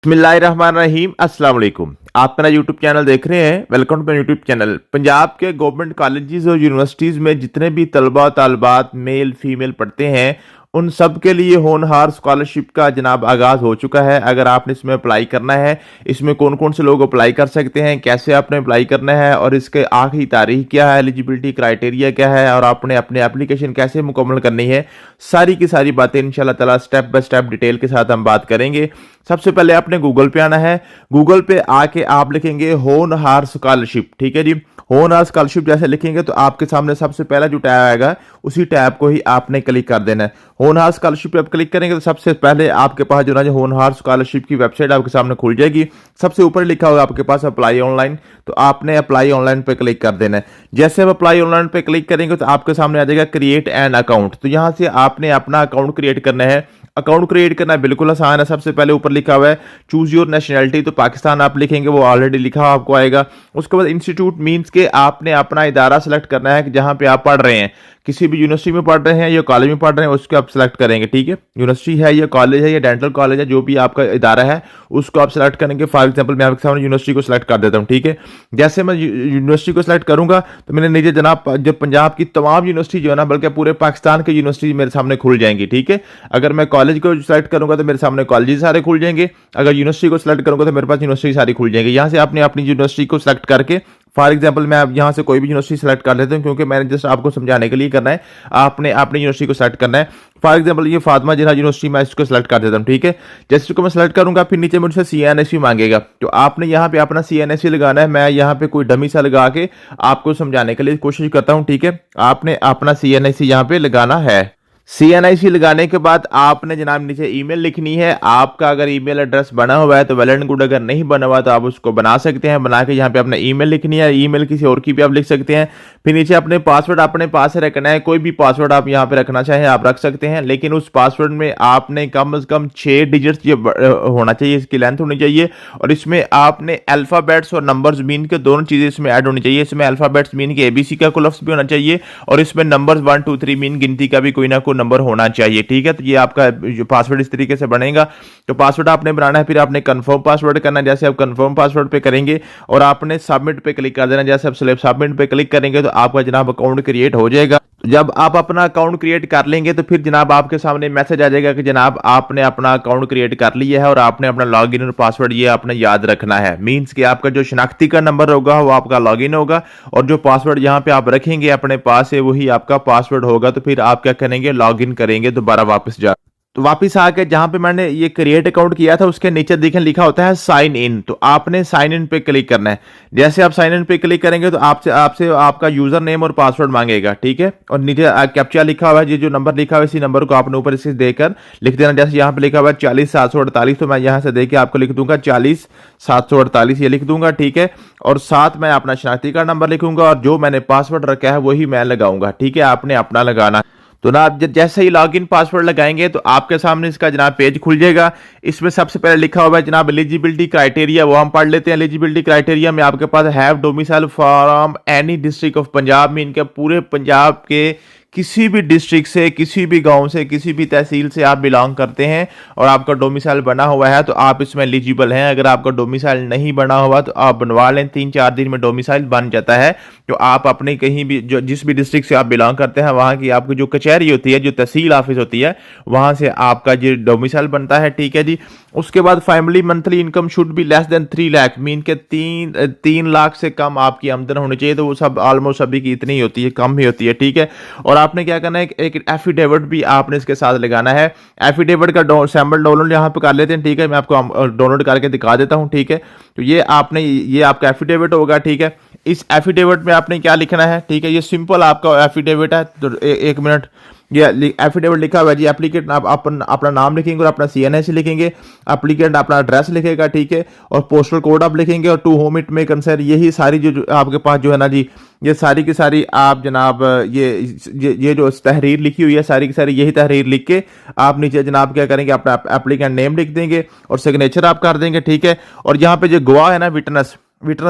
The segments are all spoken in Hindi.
बिस्मिल्लाहिर्रहमानिर्रहीम अस्सलाम वालेकुम। आप मेरा यूट्यूब चैनल देख रहे हैं। Welcome to YouTube channel. Punjab के गवर्नमेंट कॉलेजेस और यूनिवर्सिटीज़ में जितने भी तलबा तालबात मेल फीमेल पढ़ते हैं उन सब के लिए होनहार स्कॉलरशिप का जनाब आगाज़ हो चुका है। अगर आपने इसमें अप्लाई करना है, इसमें कौन कौन से लोग अप्लाई कर सकते हैं, कैसे आपने अप्लाई करना है और इसके आखिरी तारीख क्या है, एलिजिबिलिटी क्राइटेरिया क्या है और आपने अपने एप्लीकेशन कैसे मुकम्मल करनी है, सारी की सारी बातें इंशाल्लाह ताला स्टेप बाय स्टेप डिटेल के साथ हम बात करेंगे। सबसे पहले आपने गूगल पे आना है। गूगल पे आके आप लिखेंगे होनहार स्कॉलरशिप। ठीक है जी, होनहार स्कॉलरशिप जैसे लिखेंगे तो आपके सामने सबसे पहला जो टैब आएगा उसी टैब को ही आपने क्लिक कर देना है। होनहार स्कॉलरशिप पे आप क्लिक करेंगे तो सबसे पहले आपके पास जो ना जो होनहार स्कॉलरशिप की वेबसाइट आपके सामने खुल जाएगी। सबसे ऊपर लिखा होगा आपके पास अप्लाई ऑनलाइन, तो आपने अप्लाई ऑनलाइन पे क्लिक कर देना है। जैसे आप अप्लाई ऑनलाइन पे क्लिक करेंगे तो आपके सामने आ जाएगा क्रिएट एन अकाउंट। तो यहाँ से आपने अपना अकाउंट क्रिएट करना है। अकाउंट क्रिएट करना बिल्कुल आसान है। सबसे पहले ऊपर लिखा हुआ है चूज योर नेशनैलिटी, तो पाकिस्तान आप लिखेंगे, वो ऑलरेडी लिखा हुआ आपको आएगा। उसके बाद इंस्टीट्यूट मींस के आपने अपना इदारा सेलेक्ट करना है कि जहां पे आप पढ़ रहे हैं, किसी भी यूनिवर्सिटी में पढ़ रहे हैं या कॉलेज में पढ़ रहे हैं उसको आप सेलेक्ट करेंगे। ठीक है, यूनिवर्सिटी है या कॉलेज है या डेंटल कॉलेज है, जो भी आपका इदारा है उसको आप सेलेक्ट करेंगे। फॉर एग्जांपल मैं आपके सामने यूनिवर्सिटी को सेलेक्ट कर देता हूँ। ठीक है, जैसे मैं यूनिवर्सिटी को सेलेक्ट करूंगा तो मैंने नीचे जनाब जब पंजाब की तमाम यूनिवर्सिटी जो है ना, बल्कि पूरे पाकिस्तान की यूनिवर्सिटी मेरे सामने खुल जाएंगी। ठीक है, अगर मैं कॉलेज को सेलेक्ट करूंगा तो मेरे सामने कॉलेज सारे खुल जाएंगे। अगर यूनिवर्सिटी को सेलेक्ट करूंगा तो मेरे पास यूनिवर्सिटी सारी खुल जाएंगी। यहाँ से आपने अपनी यूनिवर्सिटी को सेलेक्ट करके, फॉर एग्जांपल मैं यहाँ से कोई भी यूनिवर्सिटी सेलेक्ट कर लेता हूँ क्योंकि मैंने जस्ट आपको समझाने के लिए करना है। आपने अपनी यूनिवर्सिटी को सेलेक्ट करना है। फॉर एग्जांपल ये फातिमा जिन्ना यूनिवर्सिटी मैं इसको सेलेक्ट कर देता हूँ। ठीक है, जैसे इसको मैं सेलेक्ट करूंगा फिर नीचे मुझसे CNSE मांगेगा, तो आपने यहाँ पे अपना CNSE लगाना है। मैं यहाँ पे कोई डमी सा लगा के आपको समझाने के लिए कोशिश करता हूँ। ठीक है, आपने अपना CNSE यहाँ पे लगाना है। CNIC लगाने के बाद आपने जनाब नीचे ईमेल लिखनी है। आपका अगर ईमेल एड्रेस बना हुआ है तो वेल एंड गुड, अगर नहीं बना हुआ तो आप उसको बना सकते हैं। बना के यहाँ पे अपना ईमेल लिखनी है। ईमेल किसी और की भी आप लिख सकते हैं। फिर नीचे अपने पासवर्ड अपने पास से रखना है। कोई भी पासवर्ड आप यहाँ पे रखना चाहें आप रख सकते हैं, लेकिन उस पासवर्ड में आपने कम से कम 6 डिजिट्स ये होना चाहिए, इसकी लेंथ होनी चाहिए। और इसमें आपने अल्फाबेट्स और नंबर्स मीन के दोनों चीजें इसमें ऐड होनी चाहिए। इसमें अल्फाबेट्स मीन के ABC का कोई लफ्ज भी होना चाहिए और इसमें नंबर्स 1 2 3 मीन गिनती का भी कोई ना कोई नंबर होना चाहिए। ठीक है, तो ये आपका जो पासवर्ड इस तरीके से बनेगा। तो पासवर्ड आपने बनाना है, फिर आपने कंफर्म पासवर्ड करना है। जैसे आप कंफर्म पासवर्ड पे करेंगे और आपने सबमिट पे क्लिक कर देना। जैसे आप सबमिट पे क्लिक करेंगे तो आपका जनाब अकाउंट क्रिएट हो जाएगा। जब आप अपना अकाउंट क्रिएट कर लेंगे तो फिर जनाब आपके सामने मैसेज आ जाएगा कि जनाब आपने अपना अकाउंट क्रिएट कर लिया है और आपने अपना लॉगिन और पासवर्ड ये आपने याद रखना है। मींस कि आपका जो शनाख्ती का नंबर होगा वो आपका लॉगिन होगा और जो पासवर्ड यहाँ पे आप रखेंगे अपने पास से वही आपका पासवर्ड होगा। तो फिर आप क्या करेंगे, लॉगिन करेंगे दोबारा वापस जा। तो वापस आके जहां पे मैंने ये क्रिएट अकाउंट किया था उसके नीचे देखें लिखा होता है साइन इन, तो आपने साइन इन पे क्लिक करना है। जैसे आप साइन इन पे क्लिक करेंगे तो आपसे आपका यूजर नेम और पासवर्ड मांगेगा। ठीक है, और नीचे कैप्चा लिखा हुआ है, ये जो नंबर लिखा हुआ है इसी नंबर को आपने ऊपर से देकर लिख देना। जैसे यहाँ पे लिखा हुआ है 40 748, तो मैं यहाँ से देके आपको लिख दूंगा 40 748 ये लिख दूंगा। ठीक है, और साथ मैं अपना शनाख्ती का नंबर लिखूंगा और जो मैंने पासवर्ड रखा है वही मैं लगाऊंगा। ठीक है, आपने अपना लगाना। तो ना आप जैसे ही लॉगिन पासवर्ड लगाएंगे तो आपके सामने इसका जनाब पेज खुल जाएगा। इसमें सबसे पहले लिखा हुआ है जनाब एलिजिबिलिटी क्राइटेरिया, वो हम पढ़ लेते हैं। एलिजिबिलिटी क्राइटेरिया में आपके पास have domicile from any district of Punjab में, इनके पूरे पंजाब के किसी भी डिस्ट्रिक्ट से, किसी भी गांव से, किसी भी तहसील से आप बिलोंग करते हैं और आपका डोमिसाइल बना हुआ है तो आप इसमें एलिजिबल हैं। अगर आपका डोमिसाइल नहीं बना हुआ तो आप बनवा लें, 3-4 दिन में डोमिसाइल बन जाता है। तो आप अपने कहीं भी जो जिस भी डिस्ट्रिक्ट से आप बिलोंग करते हैं वहाँ की आपकी जो कचहरी होती है, जो तहसील ऑफिस होती है, वहाँ से आपका जो डोमिसाइल बनता है। ठीक है जी, उसके बाद family monthly income should be less than 3 lakh, mean के 3 लाख से कम आपकी आमदन होनी चाहिए। तो वो सब ऑलमोस्ट सभी की इतनी ही होती है, कम ही होती है। ठीक है, और आपने क्या करना है, एक एफिडेविट भी आपने इसके साथ लगाना है। एफिडेविट का सैंपल डाउनलोड यहाँ पे कर लेते हैं। ठीक है, मैं आपको डाउनलोड करके दिखा देता हूँ। ठीक है, तो ये आपका एफिडेविट होगा। ठीक है, इस एफिडेविट में आपने क्या लिखना है। ठीक है, ये सिंपल आपका एफिडेविट है। तो एक मिनट, ये एफिडेविट लिखा हुआ है जी। एप्लीकेंट आप अपना नाम लिखेंगे और अपना CNSE लिखेंगे। एप्लीकेंट अपना एड्रेस लिखेगा। ठीक है, और पोस्टल कोड आप लिखेंगे और टू होम इट में कंसर्न, यही सारी जो आपके पास जो है ना जी, ये सारी की सारी आप जनाब ये जो तहरीर लिखी हुई है सारी की सारी यही तहरीर लिख के आप नीचे जनाब क्या करेंगे, अपना एप्लीकेंट नेम लिख देंगे और सिग्नेचर आप कर देंगे। ठीक है, और यहाँ पे जो गवाह है ना, विटनेस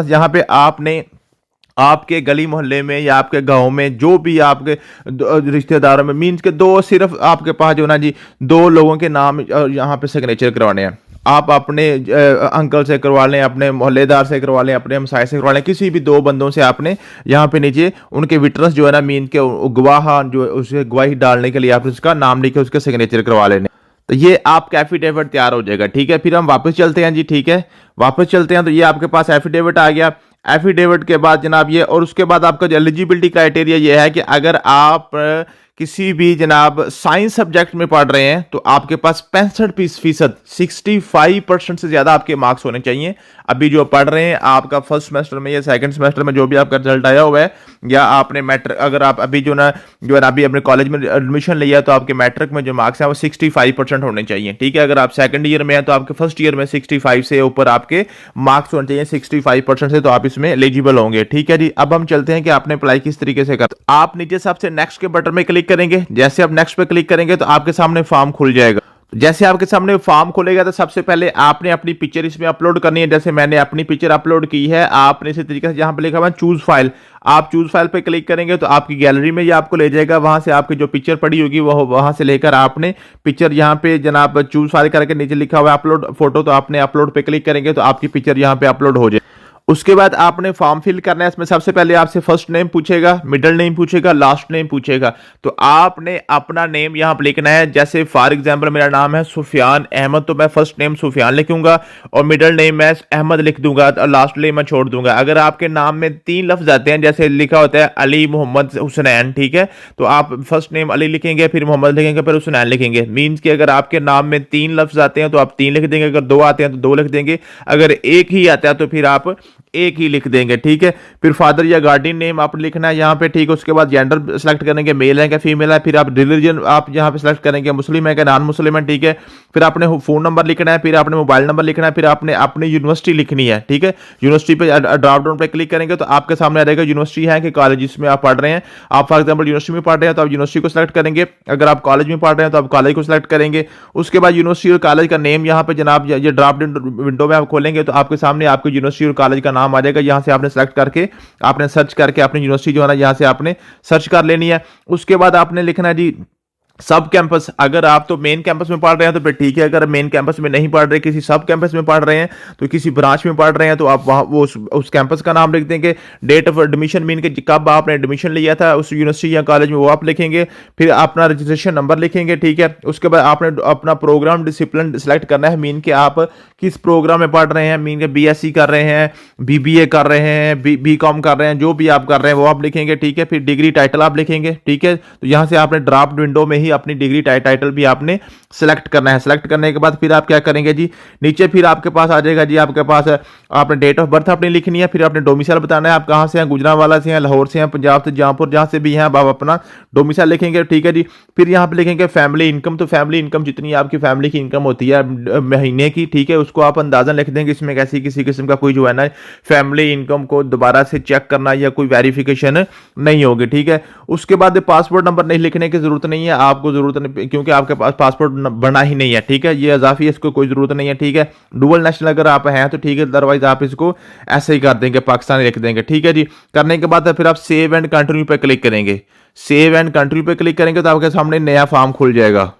यहाँ पे आपने आपके गली मोहल्ले में या आपके गांव में जो भी आपके रिश्तेदारों में मीन्स के सिर्फ आपके पास जो ना जी 2 लोगों के नाम यहाँ पे सिग्नेचर करवाने हैं। आप अपने अंकल से करवा लें, अपने मोहल्लेदार से करवा लें, अपने हमसाये से करवा लें, किसी भी 2 बंदों से आपने यहाँ पे नीचे उनके विटनेस जो है ना, मीन के गवाह जो उसे गवाही डालने के लिए आप उसका नाम लिखे, उसके सिग्नेचर करवा लेने। तो ये आपका एफिडेविट तैयार हो जाएगा। ठीक है, फिर हम वापस चलते हैं जी। ठीक है, वापस चलते हैं तो ये आपके पास एफिडेविट आ गया। एफिडेविट के बाद जनाब ये, और उसके बाद आपका जो एलिजिबिलिटी क्राइटेरिया ये है कि अगर आप किसी भी जनाब साइंस सब्जेक्ट में पढ़ रहे हैं तो आपके पास 65% 65% से ज्यादा आपके मार्क्स होने चाहिए। अभी जो पढ़ रहे हैं आपका फर्स्ट सेमेस्टर में या सेकंड सेमेस्टर में जो भी आपका रिजल्ट आया हुआ है, या आपने मैट्रिक, अगर आप अभी जो है अभी अपने कॉलेज में एडमिशन लिया तो आपके मैट्रिक में जो मार्क्स है वो 65% होने चाहिए। ठीक है, अगर आप सेकंड ईयर में हैं तो आपके फर्स्ट ईयर में 65 से ऊपर आपके मार्क्स होने चाहिए, 65% से, तो आप इसमें एलिजिबल होंगे। ठीक है जी, अब हम चलते हैं कि आपने अप्लाई किस तरीके से कर। आप नीचे सबसे नेक्स्ट के बटन में क्लिक करेंगे। जैसे आप नेक्स्ट पे क्लिक करेंगे तो आपके सामने फॉर्म खुल जाएगा। जैसे आपके सामने फॉर्म खुलेगा तो सबसे पहले आपने अपनी पिक्चर इसमें अपलोड करनी है। जैसे मैंने अपनी पिक्चर अपलोड की है, आपने इसी तरीके से जहां पे लिखा हुआ है चूज फाइल, आप चूज फाइल पे क्लिक करेंगे तो आपकी गैलरी में ये आपको ले जाएगा। वहां से आपकी जो पिक्चर पड़ी होगी वो वहां से लेकर आपने पिक्चर यहां पे जनाब चूज फाइल करके नीचे लिखा हुआ है अपलोड फोटो, तो आपने अपलोड पे क्लिक करेंगे तो आपकी पिक्चर यहां पे अपलोड हो जाए। उसके बाद आपने फॉर्म फिल करना है। इसमें सबसे पहले आपसे फर्स्ट नेम पूछेगा, मिडिल नेम पूछेगा, लास्ट नेम पूछेगा। तो आपने अपना नेम यहां पर लिखना है। जैसे फॉर एग्जांपल मेरा नाम है सुफियान अहमद, तो मैं फर्स्ट नेम सुफियान लिखूंगा और मिडिल नेम मैं अहमद लिख दूंगा और लास्ट नेम मैं छोड़ दूंगा। अगर आपके नाम में 3 लफ्ज आते हैं, जैसे लिखा होता है अली मोहम्मद हुसनैन, ठीक है, तो आप फर्स्ट नेम अली लिखेंगे, फिर मोहम्मद लिखेंगे, फिर हुसनैन लिखेंगे। मीन्स कि अगर आपके नाम में 3 लफ्ज आते हैं तो आप 3 लिख देंगे, अगर 2 आते हैं तो 2 लिख देंगे, अगर एक ही आता है तो फिर आप एक ही लिख देंगे। ठीक है, फिर फादर या गार्डियन नेम आपने लिखना है यहाँ पे। ठीक है, उसके बाद जेंडर सेलेक्ट करेंगे, मेल है क्या फीमेल है। फिर आप रिलीजन आप यहाँ पे सेलेक्ट करेंगे, मुस्लिम है क्या नॉन मुस्लिम है। ठीक है, फिर आपने फोन नंबर लिखना है, फिर आपने मोबाइल नंबर लिखना है, फिर आपने अपनी यूनिवर्सिटी लिखनी है। ठीक है, यूनिवर्सिटी पे ड्रॉप डाउन पे क्लिक करेंगे तो आपके सामने आ जाएगा यूनिवर्सिटी है कि कॉलेज जिसमें आप पढ़ रहे हैं। आप फॉर एग्जाम्पल यूनिवर्सिटी में पढ़ रहे हैं तो आप यूनिवर्सिटी को सिलेक्ट करेंगे। अगर आप कॉलेज में पढ़ रहे हैं तो आप कॉलेज को सिलेक्ट करेंगे। उसके बाद यूनिवर्सिटी और कॉलेज का नेम यहाँ पे जनाब ये ड्रॉप विंडो में आप खोलेंगे तो आपके सामने आपकी यूनिवर्सिटी और कॉलेज का नाम आ जाएगा। यहाँ से आपने सेलेक्ट करके आपने सर्च करके अपनी यूनिवर्सिटी जो है ना यहाँ से आपने सर्च कर लेनी है। उसके बाद आपने लिखना है जी सब कैंपस। अगर आप तो मेन कैंपस में पढ़ रहे हैं तो फिर ठीक है, अगर मेन कैंपस में नहीं पढ़ रहे, किसी सब कैंपस में पढ़ रहे हैं, तो किसी ब्रांच में पढ़ रहे हैं तो आप वहाँ वो उस कैंपस का नाम लिख देंगे। डेट ऑफ एडमिशन मीन के कब आपने एडमिशन लिया था उस यूनिवर्सिटी या कॉलेज में वो आप लिखेंगे। फिर अपना रजिस्ट्रेशन नंबर लिखेंगे। ठीक है, उसके बाद आपने अपना प्रोग्राम डिसिप्लिन सेलेक्ट करना है, मीन के आप किस प्रोग्राम में पढ़ रहे हैं, मीन के BSc कर रहे हैं, BBA कर रहे हैं, BCom कर रहे हैं, जो भी आप कर रहे हैं वो आप लिखेंगे। ठीक है, फिर डिग्री टाइटल आप लिखेंगे। ठीक है, तो यहाँ से आपने ड्राफ्ट विंडो में ही अपनी डिग्री टाइटल भी आपने सेलेक्ट करना है। सेलेक्ट करने के बाद फिर आप क्या करेंगे जी, नीचे फिर आपके पास आ जाएगा जी, आपके पास आपने डेट ऑफ बर्थ अपनी लिखनी है, फिर आपने डोमिसाइल बताना है, आप कहाँ से हैं, गुजरांवाला से हैं, लाहौर से हैं, पंजाब से, जहाँपुर, जहाँ से भी हैं, आप अपना डोमिसाइल लिखेंगे। ठीक है जी, फिर यहाँ पे लिखेंगे फैमिली इनकम। तो फैमिली इनकम जितनी आपकी फैमिली की इनकम होती है महीने की, ठीक है, उसको आप अंदाजन लिख देंगे। इसमें कैसी किसी किस्म का कोई जो है ना फैमिली इनकम को दोबारा से चेक करना या कोई वेरिफिकेशन नहीं होगी। ठीक है, उसके बाद पासपोर्ट नंबर नहीं लिखने की जरूरत नहीं है, आपको जरूरत नहीं, क्योंकि आपके पास पासपोर्ट बना ही नहीं है। ठीक है, ये अजाफी है, इसको कोई जरूरत नहीं है। ठीक है, डुअल नेशनल अगर आप हैं तो ठीक है, अदरवाइज आप इसको ऐसे ही कर देंगे, पाकिस्तानी लिख देंगे। ठीक है जी, करने के बाद फिर आप सेव एंड कंटिन्यू पे क्लिक करेंगे। सेव एंड कंटिन्यू पे क्लिक करेंगे तो आपके सामने नया फॉर्म खुल जाएगा।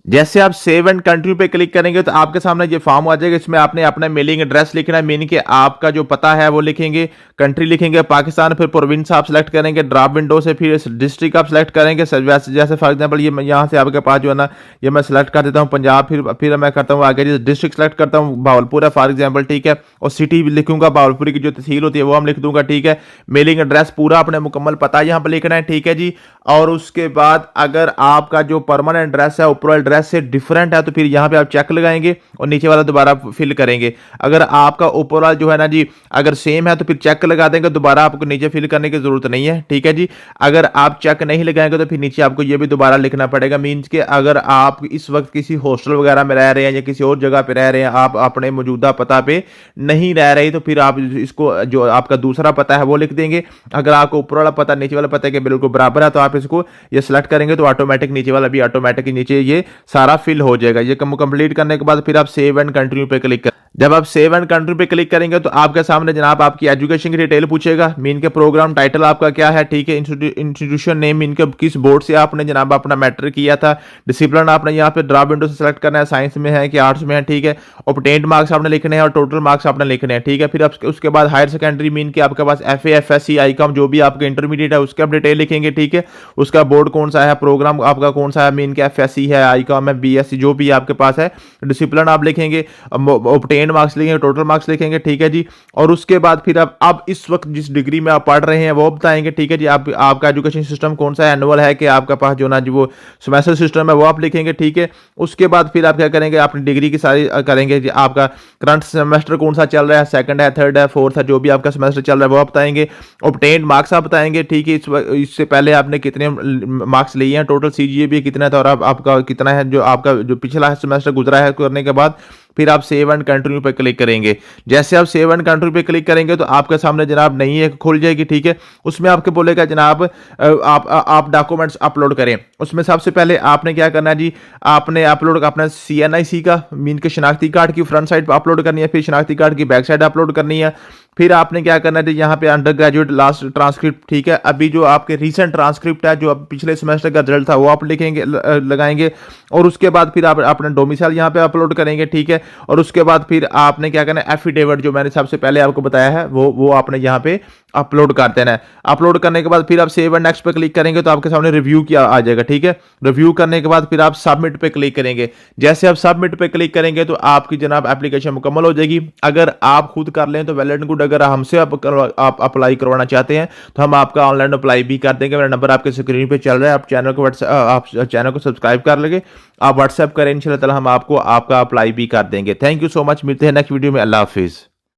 जैसे आप सेव एंड कंटिन्यू पे क्लिक करेंगे तो आपके सामने ये फॉर्म आ जाएगा। इसमें आपने अपना मेलिंग एड्रेस लिखना है, मीनिंग कि आपका जो पता है वो लिखेंगे, कंट्री लिखेंगे पाकिस्तान, फिर प्रोविंस आप सेलेक्ट करेंगे ड्रॉप विंडो से, फिर डिस्ट्रिक्ट आप सेलेक्ट करेंगे। जैसे फॉर एग्जांपल ये यहाँ से आपके पास जो है ना ये मैं सेलेक्ट कर देता हूँ पंजाब, फिर मैं करता हूँ आगे डिस्ट्रिक्ट सेलेक्ट करता हूँ भावलपुर है फॉर एग्जाम्पल। ठीक है, और सिटी भी लिखूंगा, भावलपुर की जो तहसील होती है वो हम लिख दूंगा। ठीक है, मेलिंग एड्रेस पूरा अपने मुकम्मल पता यहाँ पर लिखना है। ठीक है जी, और उसके बाद अगर आपका जो परमानेंट एड्रेस है ऊपर एड्रेस से डिफरेंट है तो फिर यहाँ पे आप चेक लगाएंगे और नीचे वाला दोबारा फिल करेंगे। अगर आपका ऊपर वाला जो है ना जी अगर सेम है तो फिर चेक लगा देंगे, दोबारा आपको नीचे फिल करने की जरूरत नहीं है। ठीक है जी, अगर आप चेक नहीं लगाएंगे तो फिर नीचे आपको ये भी दोबारा लिखना पड़ेगा। मीन्स के अगर आप इस वक्त किसी हॉस्टल वगैरह में रह रहे हैं या किसी और जगह पे रह रहे हैं, आप अपने मौजूदा पता पे नहीं रह रहे, तो फिर आप इसको जो आपका दूसरा पता है वो लिख देंगे। अगर आपको ऊपर वाला पता नीचे वाला पता के बिल्कुल बराबर है तो आप इसको ये सिलेक्ट करेंगे तो ऑटोमेटिक नीचे वाला भी ऑटोमेटिक नीचे ये सारा फिल हो जाएगा। ये कंप्लीट करने के बाद फिर आप सेव एंड कंटिन्यू पे क्लिक कर। जब आप सेव एंड कंट्री पे क्लिक करेंगे तो आपके सामने जनाब आपकी एजुकेशन की डिटेल पूछेगा, मीन के प्रोग्राम टाइटल आपका क्या है, ठीक है, इंस्टीट्यूशन नेम, मीन के किस बोर्ड से आपने जनाब अपना मैट्रिक किया था, डिसिप्लिन आपने यहाँ पे ड्रॉप विंडो से सेलेक्ट करना है, साइंस में है कि आर्ट्स में है, ठीक है, ऑब्टेन्ड मार्क्स आपने लिखने हैं और टोटल मार्क्स आपने लिखने हैं, ठीक है। फिर उसके बाद हायर सेकेंडरी मीन के आपके पास FA FSC ICOM जो भी आपके इंटरमीडिएट है उसके आप डिटेल लिखेंगे, ठीक है। उसका बोर्ड कौन सा है, प्रोग्राम आपका कौन सा है, मीन के FSC है, ICOM है, BSc जो भी आपके पास है, डिसिप्लिन आप लिखेंगे, ऑब्टेन्ड मार्क्स लिखेंगे, टोटल मार्क्स लिखेंगे, ठीक है जी। और उसके बाद फिर आप इस वक्त जिस डिग्री में आप पढ़ रहे हैं वो बताएंगे, ठीक है जी। आपका एजुकेशन सिस्टम कौन सा है, एनुअल है कि आपका पास जो ना जो वो सेमेस्टर सिस्टम है वो आप लिखेंगे, ठीक है। उसके बाद फिर आप क्या करेंगे, अपनी डिग्री की सारी करेंगे जी। आपका करंट सेमेस्टर कौन सा चल रहा है, सेकंड है, थर्ड है, फोर्थ है, जो भी आपका सेमेस्टर चल रहा है वो आप बताएंगे। ऑब्टेन्ड मार्क्स आप बताएंगे, ठीक है। इससे पहले आपने कितने मार्क्स लिए हैं, टोटल CGPA कितना है, और आपका कितना है जो आपका जो पिछला सेमेस्टर गुजरा है करने के बाद फिर आप सेव एंड कंटिन्यू पे क्लिक करेंगे। जैसे आप सेव एंड कंटिन्यू पे क्लिक करेंगे तो आपके सामने जनाब नई एक खुल जाएगी, ठीक है। उसमें आपके बोलेगा जनाब आप डॉक्यूमेंट्स अपलोड करें। उसमें सबसे पहले आपने क्या करना है जी, आपने अपलोड अपना CNIC का मीन के शनाख्ती कार्ड की फ्रंट साइड अपलोड करनी है, फिर शनाख्ती कार्ड की बैक साइड अपलोड करनी है। फिर आपने क्या करना है, यहाँ पे अंडर ग्रेजुएट लास्ट ट्रांसक्रिप्ट, ठीक है। अभी जो आपके रीसेंट ट्रांसक्रिप्ट है, जो अब पिछले सेमेस्टर का रिजल्ट था वो आप लिखेंगे, लगाएंगे। और उसके बाद फिर आप अपना डोमिसाइल यहाँ पे अपलोड करेंगे, ठीक है। और उसके बाद फिर आपने क्या करना है, एफिडेविट जो मैंने सबसे पहले आपको बताया है वो आपने यहाँ पे अपलोड कर देना है। अपलोड करने के बाद फिर आप सेव एंड नेक्स्ट पे क्लिक करेंगे तो आपके सामने रिव्यू किया आ जाएगा, ठीक है। रिव्यू करने के बाद फिर आप सबमिट पे क्लिक करेंगे। जैसे आप सबमिट पे क्लिक करेंगे तो आपकी जनाब एप्लीकेशन मुकम्मल हो जाएगी। अगर आप खुद कर लें तो वेल एंड गुड, अगर हमसे आप अप्लाई करवाना चाहते हैं तो हम आपका ऑनलाइन अप्लाई भी कर देंगे। मेरा नंबर आपके स्क्रीन पे चल रहा है, आप चैनल को सब्सक्राइब कर लेंगे, आप व्हाट्सएप करें, इंशाल्लाह ताला हम आपको आपका अप्लाई भी कर देंगे। थैंक यू सो मच, मिलते हैं नेक्स्ट वीडियो में। अल्लाह हाफिज़।